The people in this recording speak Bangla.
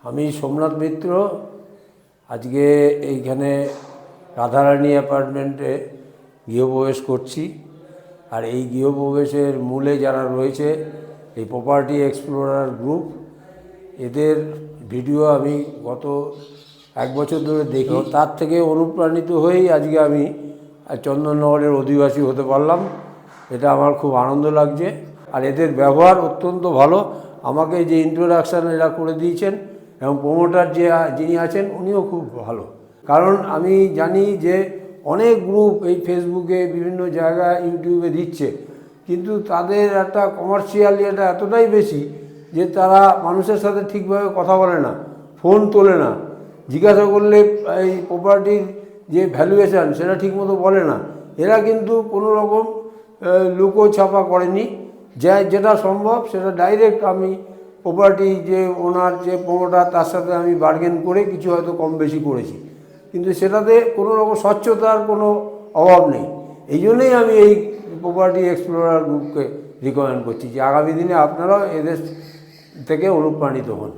আমি সোমনাথ মিত্র আজকে এইখানে রাধারানী অ্যাপার্টমেন্টে গৃহপ্রবেশ করছি। আর এই গৃহপ্রবেশের মূলে যারা রয়েছে এই প্রপার্টি এক্সপ্লোরার গ্রুপ, এদের ভিডিও আমি গত 1 বছর ধরে দেখি। তার থেকে অনুপ্রাণিত হয়েই আজকে আমি চন্দননগরের অধিবাসী হতে পারলাম। এটা আমার খুব আনন্দ লাগছে। আর এদের ব্যবহার অত্যন্ত ভালো। আমাকে যে ইন্ট্রোডাকশান এরা করে দিয়েছেন এবং প্রোমোটার যিনি আছেন উনিও খুব ভালো। কারণ আমি জানি যে অনেক গ্রুপ এই ফেসবুকে বিভিন্ন জায়গায় ইউটিউবে দিচ্ছে, কিন্তু তাদের একটা কমার্শিয়াল এটা এতটাই বেশি যে তারা মানুষের সাথে ঠিকভাবে কথা বলে না, ফোন তোলে না, জিজ্ঞাসা করলে এই প্রপার্টির যে ভ্যালুয়েশান সেটা ঠিকমতো বলে না। এরা কিন্তু কোনো রকম লুকো ছাপা করেনি, যেটা সম্ভব সেটা ডাইরেক্ট আমি প্রপার্টি যে ওনার যে প্রোমোটার তার সাথে আমি বার্গেন করে কিছু হয়তো কম বেশি করেছি, কিন্তু সেটাতে কোনো রকম স্বচ্ছতার কোনো অভাব নেই। এই জন্যই আমি এই প্রপার্টি এক্সপ্লোরার গ্রুপকে রিকমেন্ড করছি যে আগামী দিনে আপনারাও এদের থেকে অনুপ্রাণিত হন।